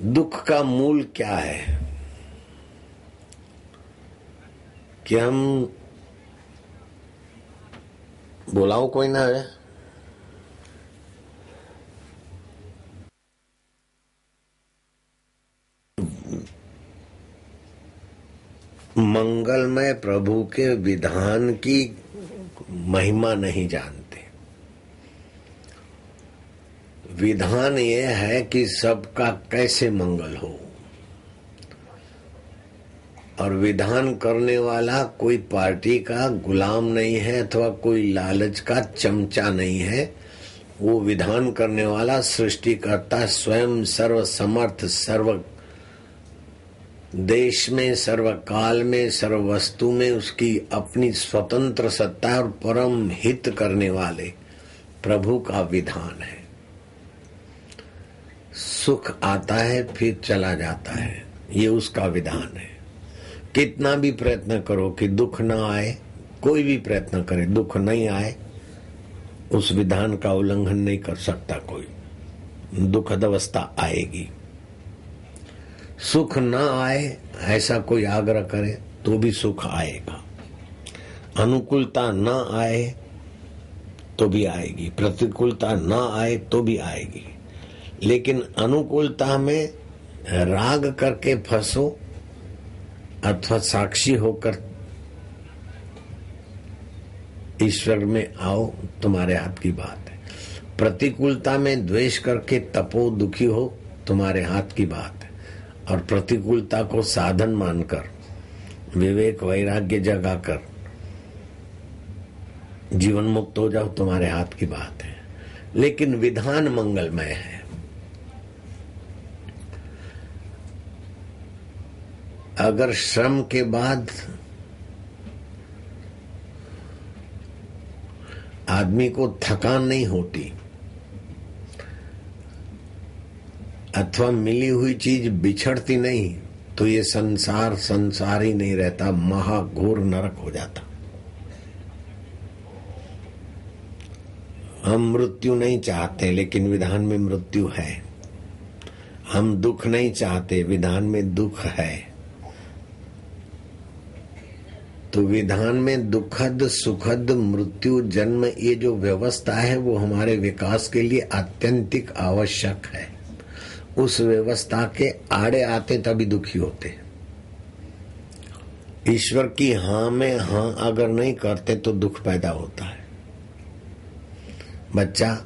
दुख का मूल क्या है कि हम बोलाओ कोई ना है मंगलमय प्रभु के विधान की महिमा नहीं जानते। विधान ये है कि सबका कैसे मंगल हो, और विधान करने वाला कोई पार्टी का गुलाम नहीं है अथवा कोई लालच का चमचा नहीं है। वो विधान करने वाला सृष्टिकर्ता स्वयं सर्व समर्थ, सर्व देश में, सर्व काल में, सर्व वस्तु में उसकी अपनी स्वतंत्र सत्ता और परम हित करने वाले प्रभु का विधान है। सुख आता है फिर चला जाता है, ये उसका विधान है। कितना भी प्रयत्न करो कि दुख ना आए, कोई भी प्रयत्न करे दुख नहीं आए, उस विधान का उल्लंघन नहीं कर सकता कोई। दुखद अवस्था आएगी। सुख ना आए ऐसा कोई आग्रह करे तो भी सुख आएगा। अनुकूलता ना आए तो भी आएगी, प्रतिकूलता ना आए तो भी आएगी। लेकिन अनुकूलता में राग करके फंसो अथवा साक्षी होकर ईश्वर में आओ, तुम्हारे हाथ की बात है। प्रतिकूलता में द्वेष करके तपो, दुखी हो, तुम्हारे हाथ की बात है। और प्रतिकूलता को साधन मानकर विवेक वैराग्य जगाकर जीवन मुक्त हो जाओ, तुम्हारे हाथ की बात है। लेकिन विधान मंगलमय है। अगर श्रम के बाद आदमी को थकान नहीं होती अथवा मिली हुई चीज बिछड़ती नहीं, तो ये संसार संसार ही नहीं रहता, महाघोर नरक हो जाता। हम मृत्यु नहीं चाहते लेकिन विधान में मृत्यु है। हम दुख नहीं चाहते, विधान में दुख है। तो विधान में दुखद सुखद मृत्यु जन्म ये जो व्यवस्था है वो हमारे विकास के लिए आत्यंतिक आवश्यक है। उस व्यवस्था के आड़े आते तभी दुखी होते। ईश्वर की हाँ में हाँ अगर नहीं करते तो दुख पैदा होता है। बच्चा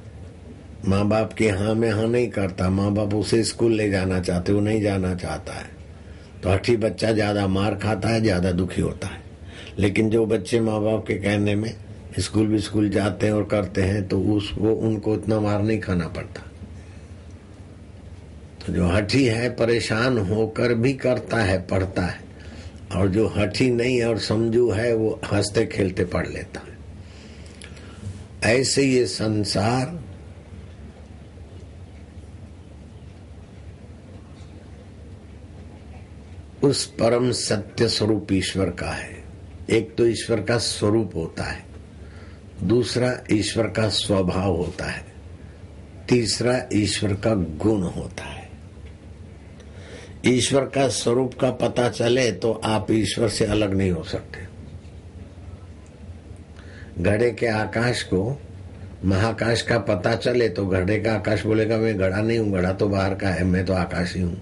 माँ बाप की हाँ में हाँ नहीं करता, माँ बाप उसे स्कूल ले जाना चाहते, वो नहीं जाना चाहता है, तो हठी बच्चा ज्यादा मार खाता है, ज्यादा दुखी होता है। लेकिन जो बच्चे माँ बाप के कहने में स्कूल जाते हैं और करते हैं तो उनको इतना मार नहीं खाना पड़ता। तो जो हठी है परेशान होकर भी करता है, पढ़ता है, और जो हठी नहीं और समझू है वो हंसते खेलते पढ़ लेता है। ऐसे ये संसार उस परम सत्य स्वरूप ईश्वर का है। एक तो ईश्वर का स्वरूप होता है, दूसरा ईश्वर का स्वभाव होता है, तीसरा ईश्वर का गुण होता है। ईश्वर का स्वरूप का पता चले तो आप ईश्वर से अलग नहीं हो सकते। घड़े के आकाश को महाकाश का पता चले तो घड़े का आकाश बोलेगा मैं घड़ा नहीं हूं, घड़ा तो बाहर का है, मैं तो आकाश ही हूं।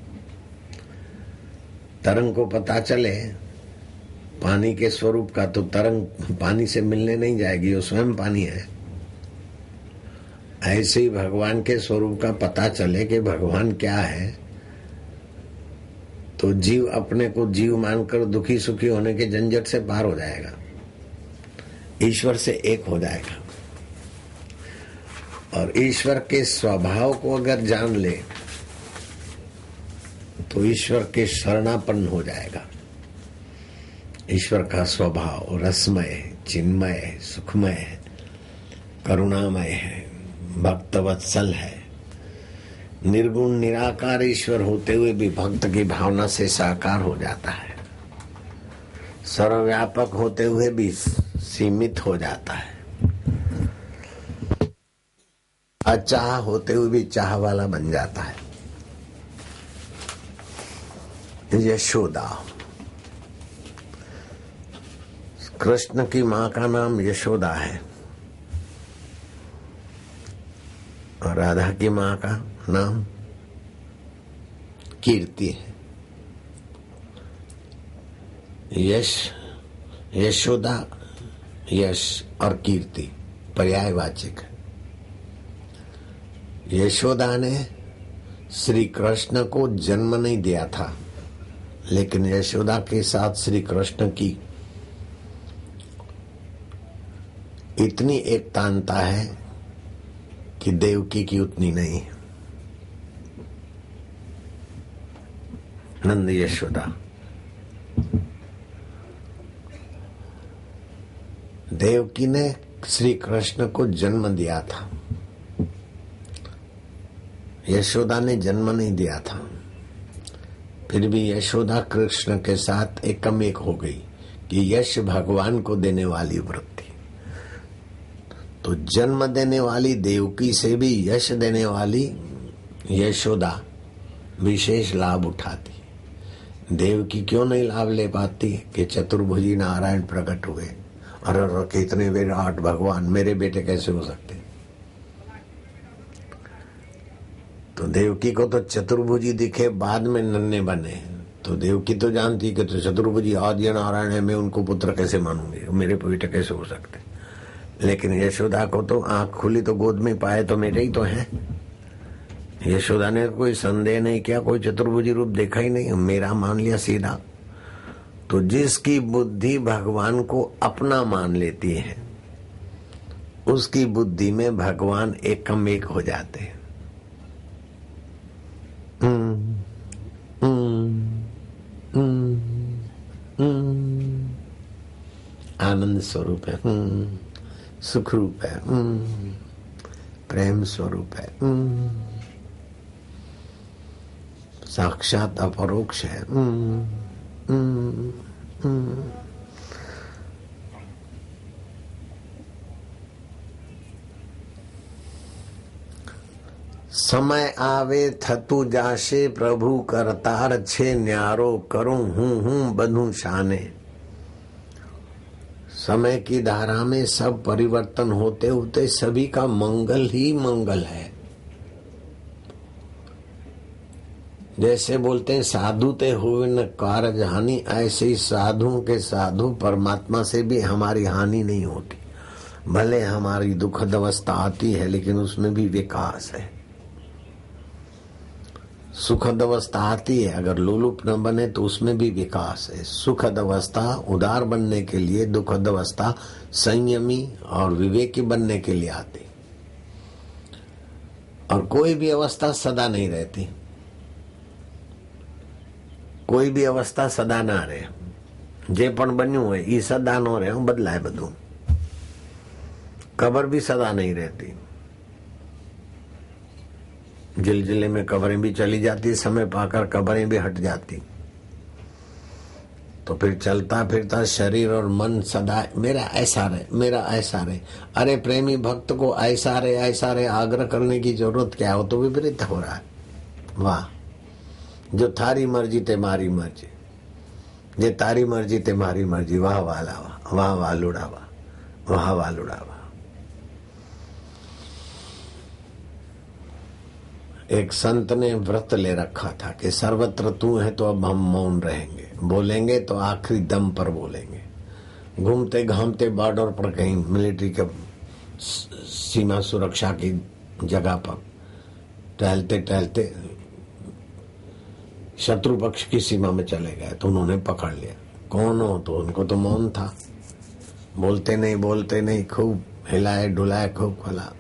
तरंग को पता चले पानी के स्वरूप का तो तरंग पानी से मिलने नहीं जाएगी, वो स्वयं पानी है। ऐसे ही भगवान के स्वरूप का पता चले कि भगवान क्या है तो जीव अपने को जीव मानकर दुखी सुखी होने के झंझट से पार हो जाएगा, ईश्वर से एक हो जाएगा। और ईश्वर के स्वभाव को अगर जान ले तो ईश्वर के शरणापन्न हो जाएगा। ईश्वर का स्वभाव रसमय है, चिन्मय है, सुखमय है, करुणामय है, भक्तवत्सल है। निर्गुण निराकार ईश्वर होते हुए भी भक्त की भावना से साकार हो जाता है। सर्वव्यापक होते हुए भी सीमित हो जाता है। अचाह होते हुए भी चाह वाला बन जाता है। यशोदा। कृष्ण की माँ का नाम यशोदा है और राधा की माँ का नाम कीर्ति है। यशोदा, यश और कीर्ति पर्यायवाचक है। यशोदा ने श्री कृष्ण को जन्म नहीं दिया था, लेकिन यशोदा के साथ श्री कृष्ण की इतनी एकतानता है कि देवकी की उतनी नहीं। नंद यशोदा, देवकी ने श्री कृष्ण को जन्म दिया था, यशोदा ने जन्म नहीं दिया था। फिर भी यशोदा कृष्ण के साथ एकमेक हो गई कि यश भगवान को देने वाली वृत्ति। तो जन्म देने वाली देवकी से भी यश देने वाली यशोदा विशेष लाभ उठाती। देवकी क्यों नहीं लाभ ले पाती कि चतुर्भुजी नारायण प्रकट हुए और कितने विराट भगवान, मेरे बेटे कैसे हो सकते। तो देवकी को तो चतुर्भुजी दिखे, बाद में नन्हे बने। तो देवकी तो जानती कि तो चतुर्भुजी आद्य नारायण है, मैं उनको पुत्र कैसे मानूंगी, मेरे बेटे कैसे हो सकते। लेकिन यशोदा को तो आंख खुली तो गोद में पाए तो मेरे ही तो है। यशोदा ने कोई संदेह नहीं किया, कोई चतुर्भुजी रूप देखा ही नहीं, मेरा मान लिया सीधा। तो जिसकी बुद्धि भगवान को अपना मान लेती है, उसकी बुद्धि में भगवान एकमेक हो जाते हैं। आनंद स्वरूप है, सुख रूप है, प्रेम स्वरूप है, साक्षात अपरोक्ष है। समय आवे थतु जाशे प्रभु करतार छे न्यारो करूं हूं बधू शाने। समय की धारा में सब परिवर्तन होते होते सभी का मंगल ही मंगल है। जैसे बोलते हैं साधु ते हुए न कारज हानि, ऐसे ही साधुओं के साधु परमात्मा से भी हमारी हानि नहीं होती। भले हमारी दुखद अवस्था आती है लेकिन उसमें भी विकास है। सुखद अवस्था आती है, अगर लोलुप न बने तो उसमें भी विकास है। सुखद अवस्था उदार बनने के लिए, दुखद अवस्था संयमी और विवेकी बनने के लिए आती। और कोई भी अवस्था सदा नहीं रहती, कोई भी अवस्था सदा ना रहे। जे पण बन्यू है ये सदा नो रहे, बदलाए बधु। कबर भी सदा नहीं रहती, जिलजिले में कब्रें भी चली जाती, समय पाकर कब्रें भी हट जाती। तो फिर चलता फिरता शरीर और मन सदा मेरा ऐसा रहे, मेरा ऐसा रहे। अरे प्रेमी भक्त को ऐसा रहे आग्रह करने की जरूरत क्या हो, तो विपरीत हो रहा है। वाह, जो थारी मर्जी ते मारी मर्जी, जे तारी मर्जी ते मारी मर्जी। वाह वाला वाह, वाह वालुड़ा वाह, वाह वालुड़ा वाह। एक संत ने व्रत ले रखा था कि सर्वत्र तू है तो अब हम मौन रहेंगे, बोलेंगे तो आखिरी दम पर बोलेंगे। घूमते घामते बॉर्डर पर कहीं मिलिट्री के सीमा सुरक्षा की जगह पर टहलते टहलते शत्रु पक्ष की सीमा में चले गए तो उन्होंने पकड़ लिया। कौन हो? तो उनको तो मौन था, बोलते नहीं, खूब हिलाए डुलाए, खूब खोला।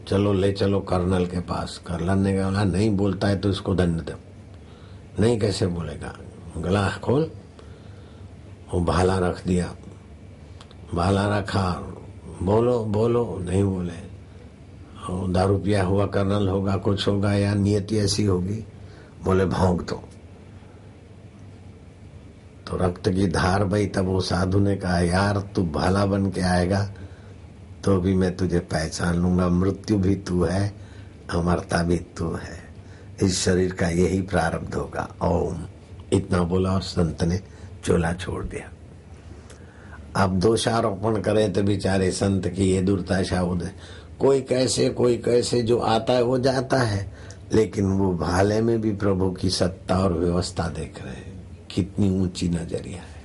चलो ले चलो कर्नल के पास। कर्नल ने कहा नहीं बोलता है तो इसको दंड दो। नहीं कैसे बोलेगा, गला खोल। वो भाला रख दिया, भाला रखा, बोलो बोलो, नहीं बोले। दारू पिया हुआ कर्नल होगा, कुछ होगा या नियति ऐसी होगी, बोले भौंक दो। तो रक्त की धार बही। तब वो साधु ने कहा यार तू भाला बन के आएगा तो भी मैं तुझे पहचान लूंगा। मृत्यु भी तू है, अमरता भी तू है। इस शरीर का यही प्रारब्ध होगा। ओम इतना बोला और संत ने चोला छोड़ दिया। अब दोषारोपण करे तो बेचारे संत की ये दुर्दशा उधर, कोई कैसे जो आता है वो जाता है, लेकिन वो भाले में भी प्रभु की सत्ता और व्यवस्था देख रहे हैं। कितनी ऊंची नजरिया है।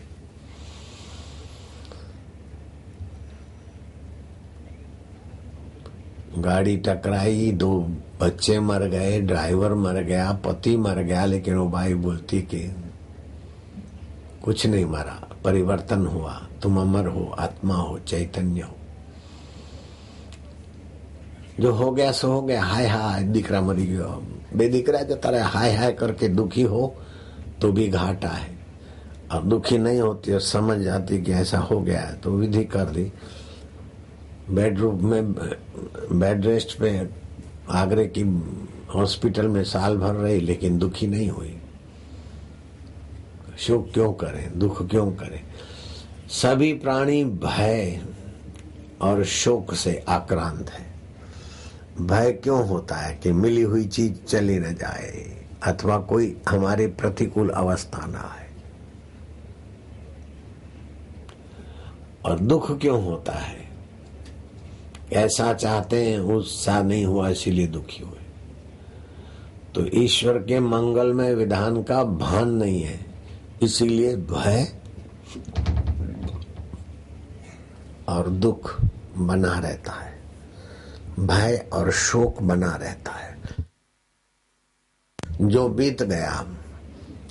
गाड़ी टकराई, 2 बच्चे मर गए, ड्राइवर मर गया, पति मर गया, लेकिन वो भाई बोलती कि कुछ नहीं मरा, परिवर्तन हुआ, तुम अमर हो, आत्मा हो, चैतन्य हो। जो हो गया सो हो गया। हाय हाय दीकरा मरी गयो, बेदीकरा जता रहे, हाय हाय करके दुखी हो तो भी घाटा है। और दुखी नहीं होती और समझ जाती कि ऐसा हो गया है तो विधि कर दी। बेडरूम में बेड रेस्ट पे आगरे की हॉस्पिटल में साल भर रही, लेकिन दुखी नहीं हुई। शोक क्यों करें, दुख क्यों करें? सभी प्राणी भय और शोक से आक्रांत है। भय क्यों होता है कि मिली हुई चीज चली न जाए अथवा कोई हमारे प्रतिकूल अवस्था ना आए। और दुख क्यों होता है? ऐसा चाहते हैं, उससा नहीं हुआ इसीलिए दुखी हुए। तो ईश्वर के मंगलमय विधान का भान नहीं है, इसीलिए भय और दुख बना रहता है, भय और शोक बना रहता है। जो बीत गया,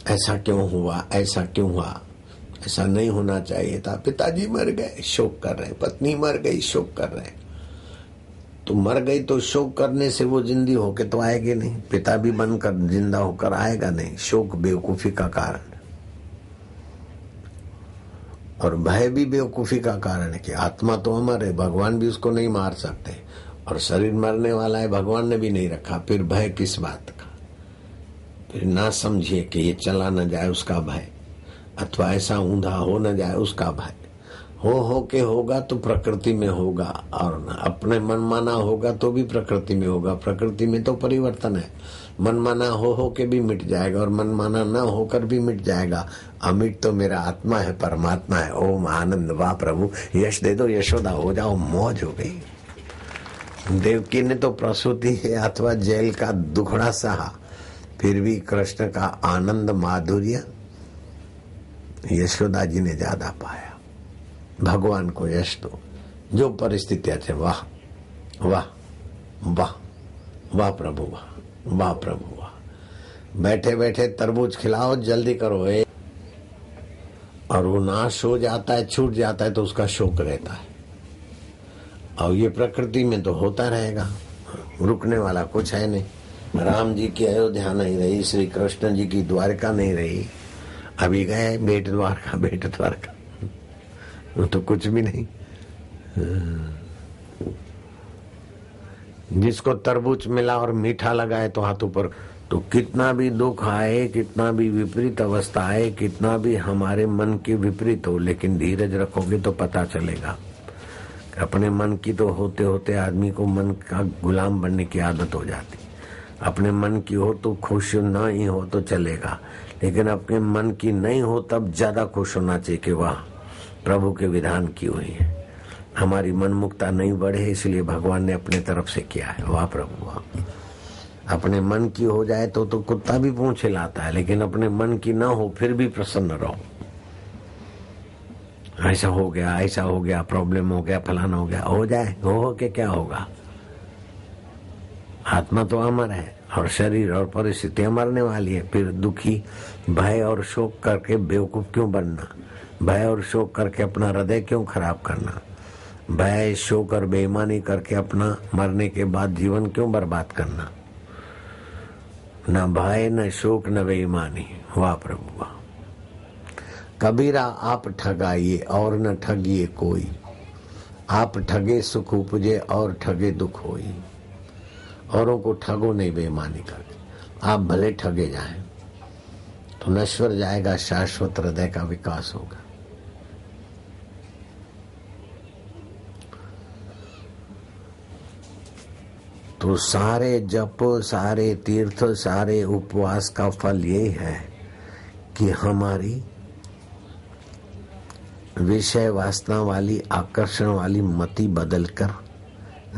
ऐसा क्यों हुआ, ऐसा क्यों हुआ, ऐसा नहीं होना चाहिए था। पिताजी मर गए, शोक कर रहे, पत्नी मर गई, शोक कर रहे। तो मर गई तो शोक करने से वो जिंदी होके तो आएगी नहीं, पिता भी बनकर जिंदा होकर आएगा नहीं। शोक बेवकूफी का कारण, और भय भी बेवकूफी का कारण है कि आत्मा तो अमर है, भगवान भी उसको नहीं मार सकते, और शरीर मरने वाला है, भगवान ने भी नहीं रखा, फिर भय किस बात का? फिर ना समझिए कि ये चला न जाए उसका भय, अथवा ऐसा ऊंधा हो न जाए उसका भय। हो के होगा तो प्रकृति में होगा, और अपने मनमाना होगा तो भी प्रकृति में होगा। प्रकृति में तो परिवर्तन है, मनमाना हो के भी मिट जाएगा और मनमाना न होकर भी मिट जाएगा। अमिट तो मेरा आत्मा है, परमात्मा है। ओम आनंद, वाह प्रभु, यश दे दो, यशोदा हो जाओ, मौज हो गई। देवकी ने तो प्रसूति अथवा जेल का दुखड़ा सहा, फिर भी कृष्ण का आनंद माधुर्य यशोदा जी ने ज्यादा पाया। भगवान को यश दो, जो परिस्थितियां थे। वाह वाह वाह वाह प्रभु, वाह वाह प्रभु, वाह। बैठे बैठे तरबूज खिलाओ, जल्दी करो ए। और वो नाश हो जाता है, छूट जाता है तो उसका शोक रहता है। और ये प्रकृति में तो होता रहेगा, रुकने वाला कुछ है नहीं। राम जी की अयोध्या नहीं रही, श्री कृष्ण जी की द्वारका नहीं रही, अभी गए बेट द्वारका, वो तो कुछ भी नहीं। जिसको तरबूज मिला और मीठा लगाए तो हाथों पर, तो कितना भी दुख आए, कितना भी विपरीत अवस्था आए, कितना भी हमारे मन की विपरीत हो, लेकिन धीरज रखोगे तो पता चलेगा। अपने मन की तो होते होते आदमी को मन का गुलाम बनने की आदत हो जाती। अपने मन की हो तो खुश ना ही हो तो चलेगा, लेकिन अपने मन की नहीं हो तब ज्यादा खुश होना चाहिए कि वाह प्रभु के विधान की हुई है। हमारी मनमुक्ता नहीं बढ़े इसलिए भगवान ने अपने तरफ से किया है। वाह प्रभु वाह। अपने मन की हो जाए तो कुत्ता भी पूंछ हिलाता है, लेकिन अपने मन की ना हो फिर भी प्रसन्न रहो। ऐसा हो गया, प्रॉब्लम हो गया, फलाना हो गया, हो जाए, हो के क्या होगा? आत्मा तो अमर है और शरीर और परिस्थितियां मरने वाली है। फिर दुखी भय और शोक करके बेवकूफ क्यों बनना? भय और शोक करके अपना हृदय क्यों खराब करना? भय शोक और बेईमानी करके अपना मरने के बाद जीवन क्यों बर्बाद करना? न भय, न शोक, न बेईमानी। वाह प्रभु वाह। कबीरा आप ठगाइए और न ठगिए कोई, आप ठगे सुख उपजे और ठगे दुख होई। औरों को ठगो नहीं बेईमानी करके, आप भले ठगे जाएं तो नश्वर जाएगा, शाश्वत हृदय का विकास होगा। तो सारे जप, सारे तीर्थ, सारे उपवास का फल यही है कि हमारी विषय वासना वाली आकर्षण वाली मति बदलकर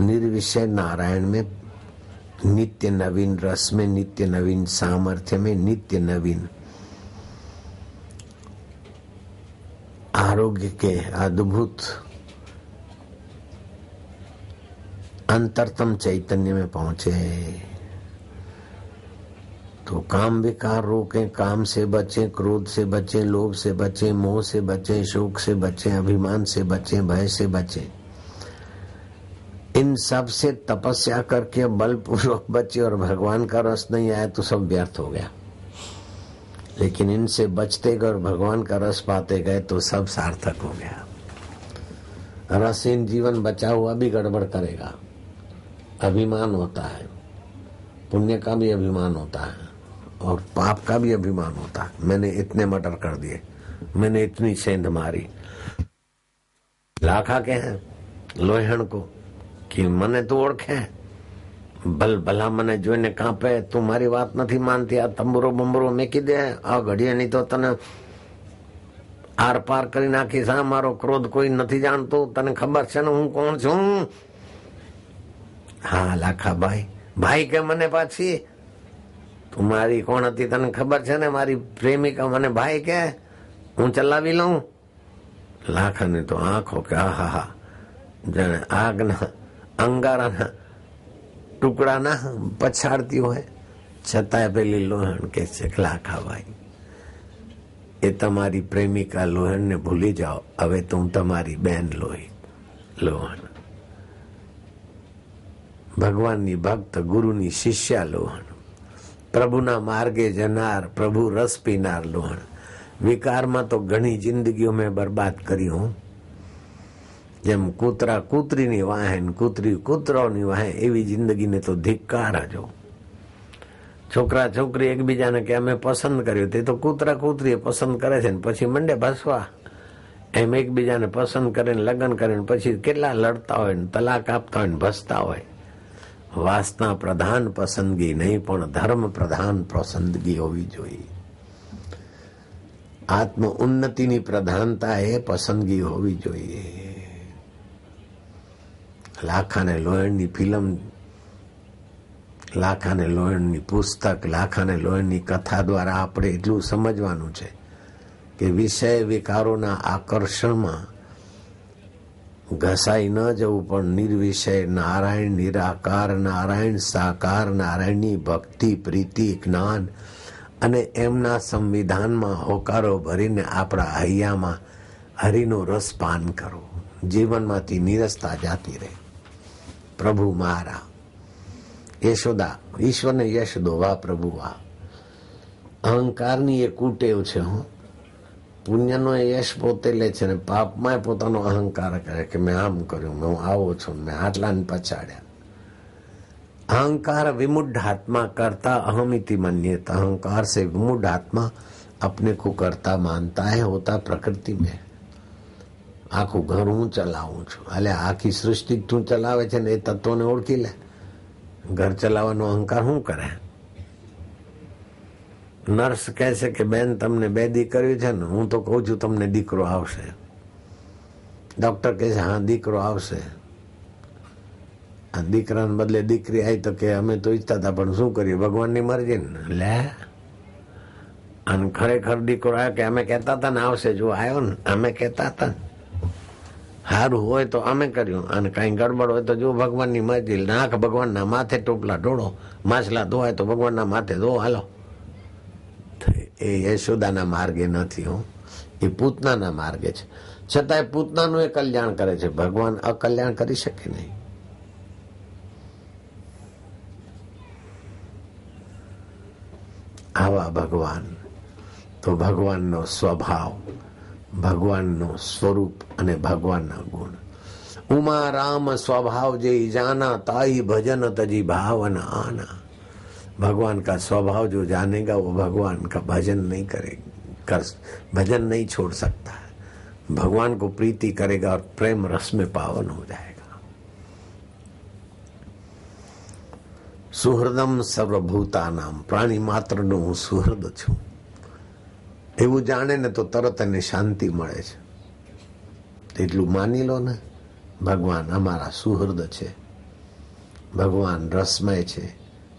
निर्विषय नारायण में, नित्य नवीन रस में, नित्य नवीन सामर्थ्य में, नित्य नवीन आरोग्य के अद्भुत अंतरतम चैतन्य में पहुंचे। तो काम विकार रोकें, काम से बचें, क्रोध से बचें, लोभ से बचें, मोह से बचें, शोक से बचें, अभिमान से बचें, भय से बचें। इन सब से तपस्या करके बलपूर्वक बचे और भगवान का रस नहीं आया तो सब व्यर्थ हो गया। लेकिन इनसे बचते गए और भगवान का रस पाते गए तो सब सार्थक हो गया। रसहीन जीवन बचा हुआ भी गड़बड़ करेगा। अभिमान होता है, पुण्य का भी अभिमान होता है और पाप का भी अभिमान होता है। मैंने इतने मटर कर दिए, मैंने इतनी सेंध मारी। लाखा के हैं लोहण को कि मने तो ओळखे, भल भला मने જોઈને કાંપે, તું મારી વાત નથી માનતી, આ તંબુરો બંબુરો મેકી દે, આ ઘડીએ નહીં તો તને આર પાર કરી નાખીશ। આ મારો ક્રોધ કોઈ નથી જાણતું, તને ખબર છે ને હું કોણ છું? હા લાખા ભાઈ, ભાઈ કે મને પાછી તું મારી કોણ હતી તને ખબર છે ને? મારી પ્રેમિકા મને ભાઈ કે હું ચલાવી લઉં? લાખાને તો આંખો કે આહા હા, જાણે આગના અંગારાના ટુકડા ના પછાડતી હોય છતાંય પેલી લોહણ કે છે લાખા ભાઈ એ તમારી પ્રેમિકા લોહણ ને ભૂલી જાઓ, હવે તો હું તમારી બેન લોહણ, ભગવાનની ભક્ત ગુરુની શિષ્યા લોહણ, પ્રભુના માર્ગે જનાર પ્રભુ રસ પીનાર લોહણ। વિકારમાં તો ઘણી જિંદગીઓ મેં બરબાદ કરી હું। જેમ કૂતરા કૂતરીની વાહે, કૂતરી કૂતરાની વાહે, એવી જિંદગીને તો ધિક્કાર જો। છોકરા છોકરી એકબીજાને કે અમે પસંદ કર્યું, તે તો કૂતરા કૂતરીએ પસંદ કરે છે ને પછી મંડે ભસવા। એમ એકબીજાને પસંદ કરીને લગ્ન કરીને પછી કેટલા લડતા હોય ને તલાક આપતા હોય ને ભસતા હોય। વાસના પ્રધાન પસંદગી નહીં પણ ધર્મ પ્રધાન પસંદગી હોવી જોઈએ। આત્મ ઉન્નતિની પ્રધાનતા એ પસંદગી હોવી જોઈએ। લાખાને લોહણની ફિલ્મ, લાખાને લોહણની પુસ્તક, લાખાને લોહણની કથા દ્વારા આપણે એટલું સમજવાનું છે કે વિષય વિકારોના આકર્ષણમાં ઘસાઈ ન જવું પણ નિર્વિષય નારાયણ, નિરાકાર નારાયણ, સાકાર નારાયણની ભક્તિ, પ્રીતિ, જ્ઞાન અને એમના સંવિધાનમાં હોકારો ભરીને આપણા હૈયામાં હરિનો રસ પાન કરો। જીવનમાંથી નીરસતા જાતી રહે। પ્રભુ મારા યશોદા, ઈશ્વરને યશ દો, વાહ પ્રભુ વાહ। અહંકારની એ કુટેવ છે। હું પુણ્યનો યશ પોતે લે છે ને પાપમાં પોતાનો અહંકાર કરે કે મેં આમ કર્યું, હું આવો છું, મેં આટલાને પછાડ્યા। अहंकार विमुढ़ आत्मा करता अहमिति मन्येत। अहंकार से विमुढ़ आत्मा अपने को करता मानता है, होता प्रकृति में। आखू घर हूँ चलावू छू, अले आखी सृष्टि तू चलावे छे ने ए तत्व ने ओळखी ले। घर चलावવાનો अहंकार શું કરે? નર્સ કહે છે કે બેન તમને 2 દીકરીઓ છે ને, હું તો કહું છું તમને દીકરો આવશે। ડોક્ટર કહે છે હા દીકરો આવશે। આ દીકરાને બદલે દીકરી આવી તો કે અમે તો ઈચ્છતા હતા પણ શું કરીએ, ભગવાનની મરજી ને લે। અને ખરેખર દીકરો આવ્યો કે અમે કહેતા હતા ને આવશે, જો આવ્યો ને અમે કહેતા હતા ને, સારું હોય તો અમે કર્યું અને કઈ ગડબડ હોય તો જો ભગવાનની મરજી। નાખ ભગવાનના માથે ટોપલા ઢોળો, માછલા ધોવાય તો ભગવાનના માથે ધો હાલો। એ યશોદાના માર્ગે નથી હો, એ પૂતનાના માર્ગે છે। છતાંય પૂતનાનું એ કલ્યાણ કરે છે, ભગવાન અકલ્યાણ કરી શકે નહીં। આવા ભગવાન તો ભગવાનનો સ્વભાવ, ભગવાનનો સ્વરૂપ અને ભગવાનના ગુણ। ઉમા રામ स्वभाव जे जाना, ताई भजन तजी भावन आना। भगवान का स्वभाव जो जानेगा वो भगवान का भजन नहीं करेगा, भजन नहीं छोड़ सकता है। भगवान को प्रीति करेगा और प्रेम रस में पावन हो जाएगा। सुहृदम सर्वभूतानाम, प्राणी मात्र नो हूँ सुहृद छू। એવું જાણે ને તો તરત એને શાંતિ મળે છે. એટલું માની લો ને, ભગવાન અમારા સુહૃદ છે, ભગવાન રસમય છે,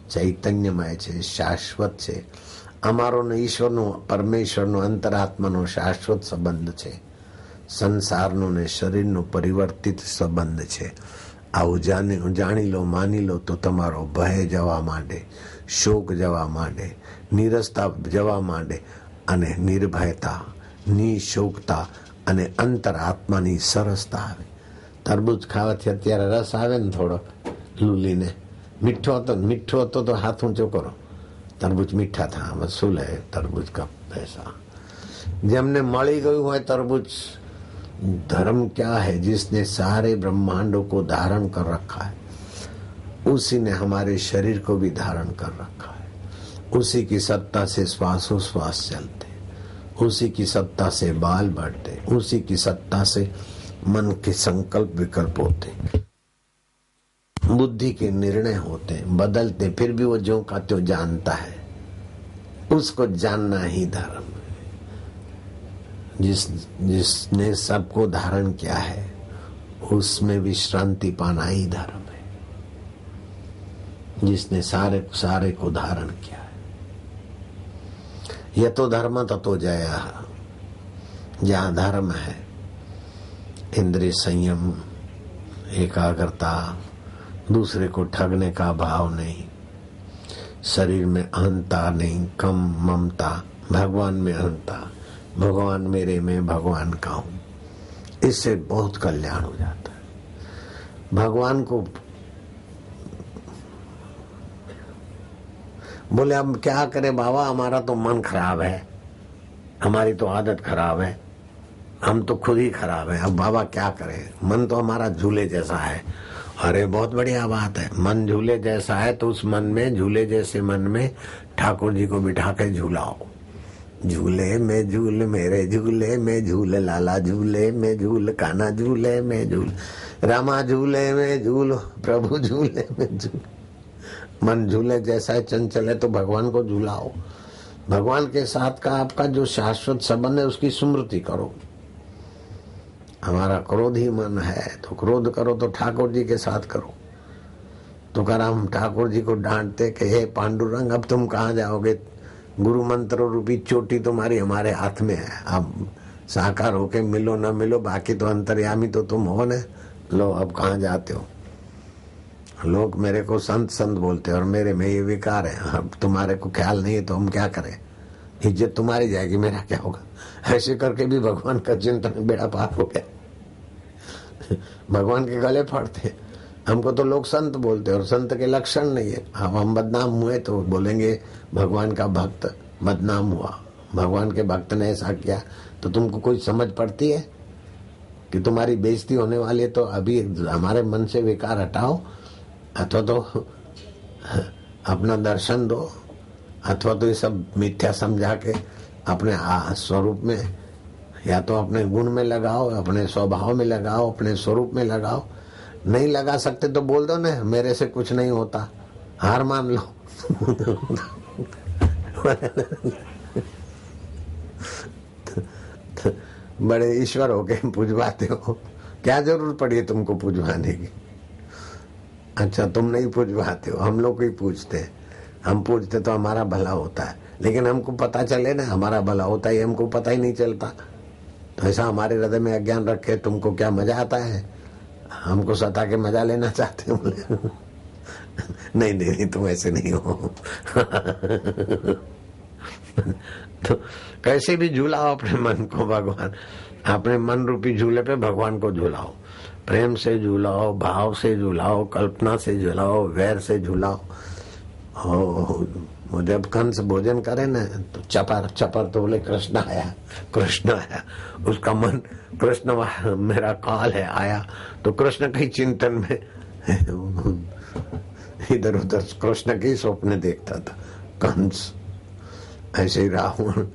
ચૈતન્યમય છે, શાશ્વત છે. અમારો ને ઈશ્વરનો, પરમેશ્વરનો, અંતરાત્માનો શાશ્વત સંબંધ છે. સંસારનો ને શરીરનો પરિવર્તિત સંબંધ છે. આવું જાણી લો, માની લો તો તમારો ભય જવા માંડે, શોક જવા માંડે, નીરસતા જવા માંડે અને નિર્ભયતા, નિશોકતા અને અંતરાત્માની સરસતા આવે. તરબૂચ ખાવાથી અત્યારે રસ આવે ને થોડો લૂલીને, મીઠો હતો તો હાથ ઊંચો કરો. તરબૂચ મીઠા था શું લે તરબૂચ કા પૈસા. જેમને મળી ગયું હોય તરબૂચ. धर्म क्या है? जिसने सारे ब्रह्मांडों को धारण कर रखा है, उसी ने हमारे शरीर को भी धारण कर रखा है. उसी की सत्ता से श्वासोश्वास चलते, उसी की सत्ता से बाल बढ़ते, उसी की सत्ता से मन के संकल्प विकल्प होते, बुद्धि के निर्णय होते, बदलते, फिर भी वो जो का त्यों जानता है. उसको जानना ही धर्म. जिसने सबको धारण किया है, उसमें विश्रांति पाना ही धर्म है. जिसने सारे को धारण किया है. यह तो धर्म ततो जय. जहाँ धर्म है, इंद्रिय संयम, एकाग्रता, दूसरे को ठगने का भाव नहीं, शरीर में अहंता नहीं, कम ममता, भगवान में अहंता, भगवान मेरे में भगवान का हूं. इससे बहुत कल्याण हो जाता है. भगवान को बोले अब क्या करें बाबा, हमारा तो मन खराब है, हमारी तो आदत खराब है, हम तो खुद ही खराब है. अब बाबा क्या करें? मन तो हमारा झूले जैसा है. अरे बहुत बढ़िया बात है. मन झूले जैसा है तो उस मन में, झूले जैसे मन में ठाकुर जी को बिठा के झूलाओ. झूले में झूल मेरे झूले में झूल, लाला झूले में झूल, कान्हा झूले में झूल, रामा झूले में झूल, प्रभु झूले में झूल. मन झूले जैसा है, चंचल है, तो भगवान को झूलाओ. भगवान के साथ का आपका जो शाश्वत संबंध है, उसकी स्मृति करो. हमारा क्रोध ही मन है तो क्रोध करो, तो ठाकुर जी के साथ करो. तुकाराम ठाकुर जी को डांटते कि हे पांडुरंग, अब तुम कहाँ जाओगे? गुरु मंत्र रूपी चोटी तुम्हारी हमारे हाथ में है. अब साकार होके मिलो न मिलो, बाकी तो अंतर्यामी तो तुम हो न. लो अब कहाँ जाते हो? लोग मेरे को संत संत बोलते और मेरे में ये विकार है. अब तुम्हारे को ख्याल नहीं है तो हम क्या करें? इज्जत तुम्हारी जाएगी, मेरा क्या होगा? ऐसे करके भी भगवान का चिंतन बेड़ा पार हो गया. भगवान के गले पड़ते. हमको तो लोग संत बोलते और संत के लक्षण नहीं है. हम बदनाम हुए तो बोलेंगे भगवान का भक्त बदनाम हुआ, भगवान के भक्त ने ऐसा किया. तो तुमको कोई समझ पड़ती है कि तुम्हारी बेइज्जती होने वाली है? तो अभी हमारे मन से विकार हटाओ, अथवा तो अपना दर्शन दो, अथवा तो ये सब मिथ्या समझा के अपने स्वरूप में, या तो अपने गुण में लगाओ, अपने स्वभाव में लगाओ, अपने स्वरूप में लगाओ. नहीं लगा सकते तो बोल दो ना, मेरे से कुछ नहीं होता, हार मान लो. बड़े ईश्वर हो के पूजवाते हो, क्या जरूरत पड़ी है तुमको पूजवाने की? अच्छा तुम नहीं पूजवाते हो, हम लोग ही पूजते हैं. हम पूजते तो हमारा भला होता है, लेकिन हमको पता चले ना हमारा भला होता है, हमको पता ही नहीं चलता. तो ऐसा हमारे हृदय में अज्ञान रखे, तुमको क्या मजा आता है? हमको सता के मजा लेना चाहते हो? नहीं नहीं, तुम ऐसे नहीं हो. तो कैसे भी झूलाओ अपने मन को भगवान, अपने मन रूपी झूले पे भगवान को झूलाओ. प्रेम से झूलाओ, भाव से झूलाओ, कल्पना से झूलाओ, वैर से झूलाओ. जब कंस भोजन करे ना तो चपर चपर तो बोले कृष्ण आया, कृष्ण आया. उसका मन कृष्ण मेरा काल है आया, तो कृष्ण के चिंतन में इधर उधर कृष्ण के स्वप्न देखता था कंस. ऐसे ही रावण,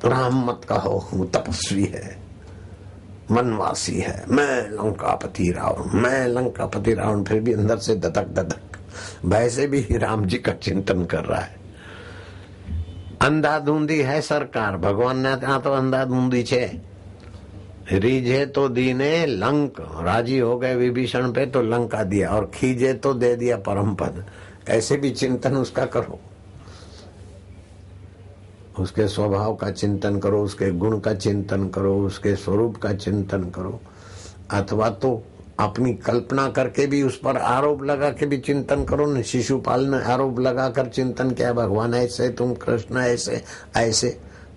राम मत कहो, वो तपस्वी है, मनवासी है, मैं लंकापति रावण, मैं लंकापति रावण. फिर भी अंदर से धधक धधक भय से भी राम जी का चिंतन कर रहा है. अंधाधुंधी है सरकार, भगवान ने ત્યાં तो अंधाधुंधी छे। रीझे तो दीने लंक, राजी हो गए विभीषण पे तो लंका दिया, और खीजे तो दे दिया परम पद। ऐसे भी चिंतन उसका करो, उसके स्वभाव का चिंतन करो, उसके गुण का चिंतन करो, उसके स्वरूप का चिंतन करो, अथवा तो अपनी कल्पना करके भी उस पर आरोप लगा के भी चिंतन करो न। शिशुपाल ने आरोप लगाकर चिंतन किया, भगवान ऐसे, तुम कृष्ण ऐसे ऐसे।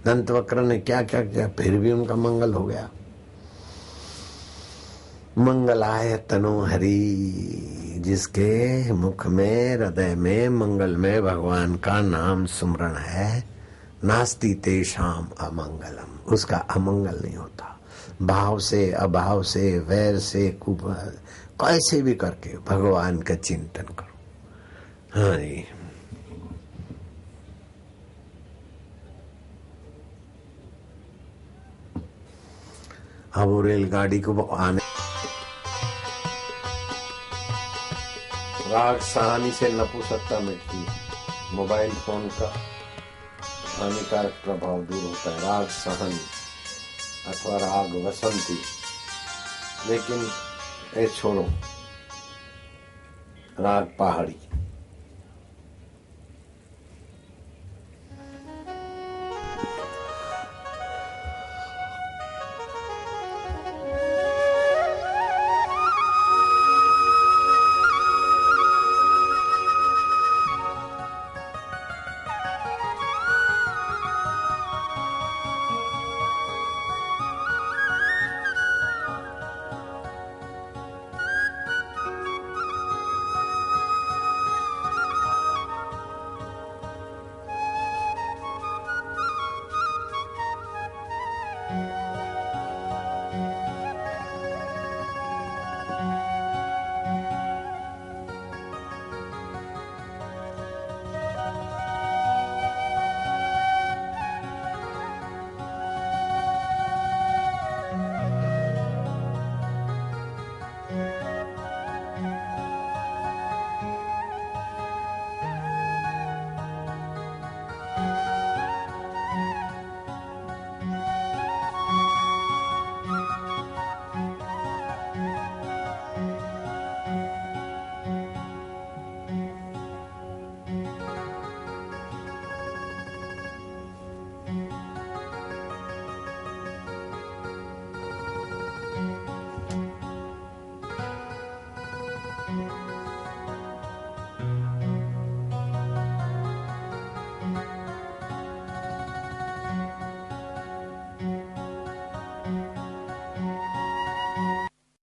दंतवक्र ने क्या क्या किया, फिर भी उनका मंगल हो गया। मंगलाय तनु हरि, जिसके मुख में हृदय में मंगल में भगवान का नाम सुमरण है, नास्ति तेषाम अमंगलम, उसका अमंगल नहीं होता। भाव से, अभाव से, वैर से, कैसे भी करके भगवान का चिंतन करो। हाँ जी, अब वो रेलगाड़ी को आने, राग सहानी से नपुंसकता मिटती है। मोबाइल फोन का हानिकारक प्रभाव दूर होता है, राग सहनी अथवा राग वसंती। लेकिन ये छोड़ो, राग पहाड़ी।